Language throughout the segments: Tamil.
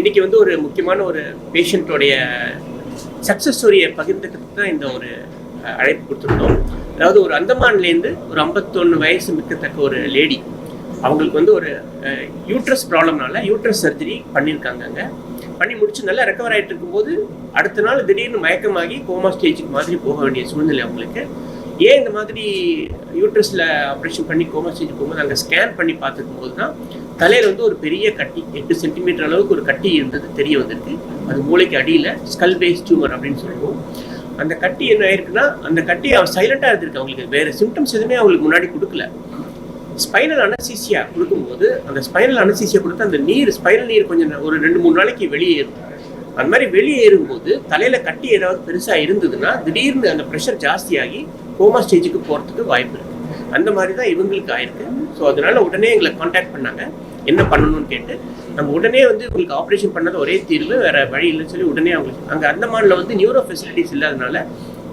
இன்னைக்கு வந்து ஒரு முக்கியமான ஒரு பேஷண்ட்டோடைய சக்ஸஸ் ஸ்டோரியை பகிர்ந்துக்கிறதுக்கு தான் இந்த ஒரு அழைப்பு கொடுத்துருந்தோம். அதாவது ஒரு அந்தமான்லேருந்து ஒரு 51 வயசு மிக்கத்தக்க ஒரு லேடி, அவங்களுக்கு வந்து ஒரு யூட்ரஸ் ப்ராப்ளம்னால யூட்ரஸ் சர்ஜரி பண்ணியிருக்காங்க. அங்கே பண்ணி முடிச்சு நல்லா ரெக்கவர் ஆகிட்டு இருக்கும்போது அடுத்த நாள் திடீர்னு மயக்கமாகி கோமா ஸ்டேஜுக்கு மாதிரி போக வேண்டிய சூழ்நிலை அவங்களுக்கு. ஏன் இந்த மாதிரி யூட்ரஸில் ஆப்ரேஷன் பண்ணி கோமா ஸ்டேஜ் போகும்போது அங்கே ஸ்கேன் பண்ணி பார்த்துக்கும் போது தான் தலையில் வந்து ஒரு பெரிய கட்டி 8 சென்டிமீட்டர் அளவுக்கு ஒரு கட்டி இருந்தது தெரிய வந்திருக்கு. அது மூளைக்கு அடியில் ஸ்கல் பேஸ் டியூமர் அப்படின்னு சொல்லுவோம். அந்த கட்டி என்ன ஆயிருக்குன்னா, அந்த கட்டி சைலண்டாக இருந்திருக்கு. அவங்களுக்கு வேறு சிம்டம்ஸ் எதுவுமே அவங்களுக்கு முன்னாடி கொடுக்கல. ஸ்பைனல் அனஸ்தீசியா கொடுக்கும்போது அந்த ஸ்பைனல் அனஸ்தீசியா கொடுத்து அந்த ஸ்பைனல் நீர் கொஞ்சம் ஒரு 2-3 நாளைக்கு வெளியேறும். அந்த மாதிரி வெளியேறும்போது தலையில் கட்டி ஏதாவது பெருசாக இருந்ததுன்னா திடீர்னு அந்த ப்ரெஷர் ஜாஸ்தியாகி கோமா ஸ்டேஜுக்கு போகிறதுக்கு வாய்ப்பு இருக்குது. அந்த மாதிரி தான் இவங்களுக்கு ஆயிருக்கு. ஸோ அதனால உடனே எங்களை காண்டாக்ட் பண்ணாங்க, என்ன பண்ணணும்னு கேட்டு. நம்ம உடனே வந்து உங்களுக்கு ஆப்ரேஷன் பண்ணது ஒரே தீர்வு, வேறு வழி இல்லைன்னு சொல்லி உடனே அவங்களுக்கு அங்கே அந்தமானில் வந்து நியூரோ ஃபெசிலிட்டிஸ் இல்லாதனால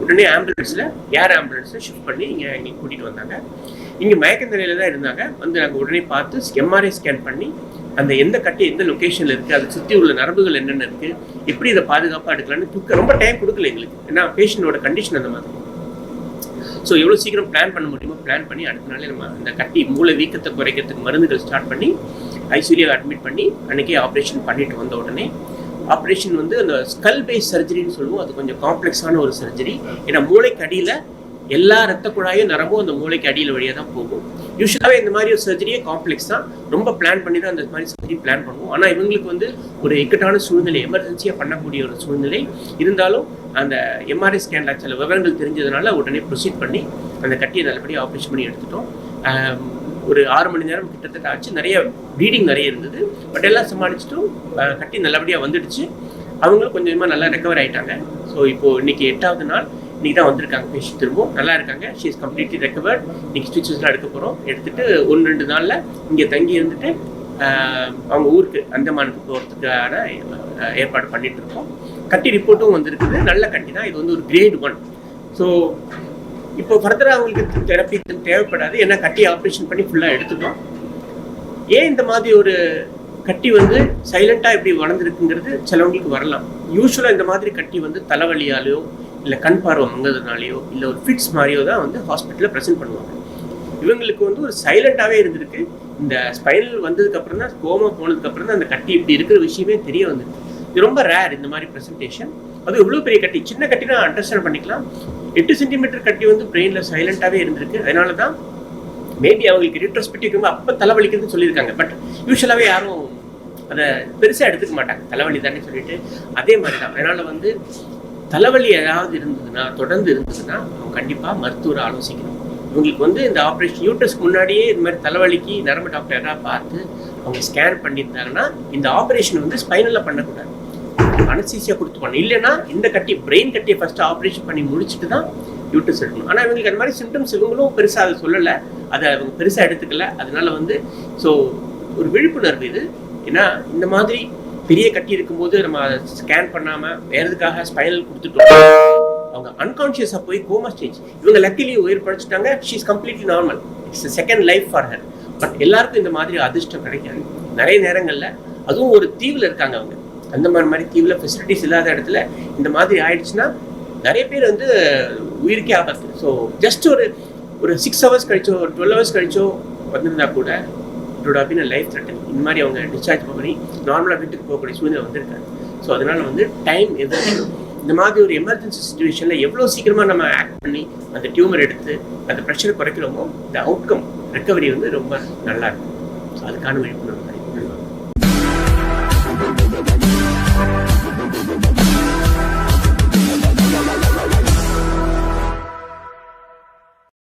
உடனே ஆம்புலன்ஸில் ஏர் ஆம்புலன்ஸில் ஷிஃப்ட் பண்ணி இங்கே கூட்டிகிட்டு வந்தாங்க. இங்கே மயக்க நிலையில் தான் இருந்தாங்க. வந்து நாங்கள் உடனே பார்த்து எம்ஆர்ஐ ஸ்கேன் பண்ணி அந்த எந்த கட்டி எந்த லொக்கேஷனில் இருக்குது, அதை சுற்றி உள்ள நரம்புகள் என்னென்ன இருக்குது, எப்படி இதை பாதுகாப்பாக எடுக்கலான்னு ரொம்ப டைம் கொடுக்கல எங்களுக்கு. ஏன்னா பேஷண்ட்டோட கண்டிஷன் அந்த மாதிரி. ஸோ எவ்வளோ சீக்கிரம் பிளான் பண்ண முடியுமோ பிளான் பண்ணி அடுத்த நாளே நம்ம அந்த கட்டி மூளை வீக்கத்தை குறைக்கிறதுக்கு மருந்துகள் ஸ்டார்ட் பண்ணி ஐசியூவில் அட்மிட் பண்ணி அன்றைக்கே ஆப்ரேஷன் பண்ணிட்டு வந்த உடனே ஆப்ரேஷன் வந்து அந்த ஸ்கல் பேஸ் சர்ஜரின்னு சொல்லுவோம். அது கொஞ்சம் காம்ப்ளெக்ஸான ஒரு சர்ஜரி. ஏன்னா மூளைக்கு அடியில் எல்லா ரத்த குழாயும் நரம்பும் அந்த மூளைக்கு அடியில் வழியாக தான் போகும். யூஸ்வலாகவே இந்த மாதிரி ஒரு சர்ஜரியே காம்ப்ளெக்ஸ் தான், ரொம்ப பிளான் பண்ணி தான் அந்த மாதிரி சர்ஜரி பிளான் பண்ணுவோம். ஆனால் இவங்களுக்கு வந்து ஒரு இக்கட்டான சூழ்நிலை, எமர்ஜென்சியாக பண்ணக்கூடிய ஒரு சூழ்நிலை இருந்தாலும் அந்த எம்ஆர்ஐ ஸ்கேனில் சில விவரங்கள் தெரிஞ்சதுனால உடனே ப்ரொசீட் பண்ணி அந்த கட்டியை நல்லபடியாக ஆப்ரேஷன் பண்ணி எடுத்துட்டோம். ஒரு 6 மணி நேரம் கிட்டத்தட்ட ஆச்சு. நிறைய ப்ளீடிங் நிறைய இருந்தது. பட் எல்லாம் சமாளிச்சுட்டும் கட்டி நல்லபடியாக வந்துடுச்சு. அவங்களும் கொஞ்சமாக நல்லா ரெக்கவர் ஆகிட்டாங்க. ஸோ இப்போது இன்றைக்கி 8வது நாள். இன்றைக்கி தான் வந்திருக்காங்க பேஷண்ட், திரும்பவும் நல்லா இருக்காங்க. She is completely recovered. இன்றைக்கி ஸ்டிச்சஸ்லாம் எடுக்க போகிறோம். எடுத்துகிட்டு 1-2 நாளில் இங்கே தங்கி இருந்துட்டு அவங்க ஊருக்கு அந்தமானுக்கு போகிறதுக்கான ஏற்பாடு பண்ணிட்டு இருக்கோம். கட்டி ரிப்போர்ட்டும் வந்திருக்குது. நல்ல கட்டி தான். இது வந்து ஒரு கிரேட் 1. ஸோ இப்போ ஃபர்தராக அவங்களுக்கு தெரப்பி தேவைப்படாது. ஏன்னா கட்டி ஆப்ரேஷன் பண்ணி ஃபுல்லாக எடுத்துட்டோம். ஏன் இந்த மாதிரி ஒரு கட்டி வந்து சைலண்ட்டாக இப்படி வளர்ந்துருக்குங்கிறது சிலவங்களுக்கு வரலாம். யூஸ்வலாக இந்த மாதிரி கட்டி வந்து தலைவலியாலேயோ இல்லை கண் பார்வை மங்கிறதுனாலையோ இல்லை ஒரு ஃபிட்ஸ் மாதிரியோ தான் வந்து ஹாஸ்பிட்டலில் ப்ரெசென்ட் பண்ணுவாங்க. இவங்களுக்கு வந்து ஒரு சைலண்ட்டாகவே இருந்திருக்கு. இந்த ஸ்பைனல் வந்ததுக்கப்புறம் தான், கோமா போனதுக்கப்புறம் தான் அந்த கட்டி இப்படி இருக்கிற விஷயமே தெரிய வந்திருக்கு. இது ரொம்ப ரேர் இந்த மாதிரி ப்ரெசன்டேஷன். அது எவ்வளோ பெரிய கட்டி, சின்ன கட்டினா அண்டர்ஸ்டாண்ட் பண்ணிக்கலாம். 8 சென்டிமீட்டர் கட்டி வந்து பிரெயினில் சைலண்ட்டாகவே இருந்திருக்கு. அதனால தான் மேபி அவங்களுக்கு ரிட்ரோஸ்பெக்டிவ் அப்போ தலைவலிக்குதுன்னு சொல்லியிருக்காங்க. பட் யூஸ்வலாகவே யாரும் அதை பெருசாக எடுத்துக்க மாட்டாங்க, தலைவலி தானே சொல்லிட்டு. அதே மாதிரி தான். அதனால் வந்து தலைவலி ஏதாவது இருந்ததுன்னா, தொடர்ந்து இருந்ததுன்னா அவங்க கண்டிப்பாக மருத்துவரை ஆலோசிக்கணும். இவங்களுக்கு வந்து இந்த ஆப்ரேஷன் யூட்ரஸ்க்கு முன்னாடியே இந்த மாதிரி தலைவலிக்கு நரம்பு டாக்டர் யாராவது பார்த்து அவங்க ஸ்கேன் பண்ணியிருந்தாங்கன்னா இந்த ஆப்ரேஷன் வந்து ஸ்பைனலில் பண்ணக்கூடாது, அனஸ்தீசியா கொடுத்து பண்ணணும். இல்லைன்னா இந்த கட்டி, பிரெயின் கட்டியை ஃபஸ்ட்டு ஆப்ரேஷன் பண்ணி முடிச்சுட்டு தான் யூட்ரஸ் எடுக்கணும். ஆனால் இவங்களுக்கு அந்த மாதிரி சிம்டம்ஸ் இவங்களும் பெருசாக அதை சொல்லலை, அதை அவங்க பெருசாக எடுத்துக்கல. அதனால வந்து ஸோ ஒரு விழிப்புணர்வு இது. ஏன்னா இந்த மாதிரி பெரிய கட்டி இருக்கும்போது நம்ம அதை ஸ்கேன் பண்ணாமல் வேறதுக்காக ஸ்பைனல் கொடுத்துட்டோம், அவங்க அன்கான்ஷியஸாக போய் கோமா ஸ்டேஜ். இவங்க லக்கிலி உயிர் படைச்சிட்டாங்க. She is completely normal. It's second life for her. But எல்லாருக்கும் இந்த மாதிரி அதிர்ஷ்டம் கிடைக்காது. நிறைய நேரங்களில் அதுவும் ஒரு தீவில் இருக்காங்க அவங்க, அந்த மாதிரி தீவில் ஃபெசிலிட்டிஸ் இல்லாத இடத்துல இந்த மாதிரி ஆயிடுச்சுன்னா நிறைய பேர் வந்து உயிருக்கே ஆபத்து. ஸோ ஜஸ்ட் ஒரு 6 ஹவர்ஸ் கழிச்சோ, ஒரு 12 ஹவர்ஸ் கழிச்சோ வந்திருந்தா கூட லைஃப் த்ரெட்டன். இந்த மாதிரி அவங்க டிஸ்சார்ஜ் பண்ணி நார்மலாக வீட்டுக்கு போகக்கூடிய சூழ்நிலை வந்திருக்காங்க. ஸோ அதனால் வந்து டைம் எதிர்த்து இந்த மாதிரி ஒரு எமர்ஜென்சி சுச்சுவேஷனில் எவ்வளோ சீக்கிரமாக நம்ம ஆக்ட் பண்ணி அந்த டியூமர் எடுத்து அந்த ப்ரெஷரை குறைக்கிறோமோ இந்த அவுட்கம் ரெக்கவரி வந்து ரொம்ப நல்லா இருக்கும். ஸோ அதுக்கான விழிப்புணர்வு.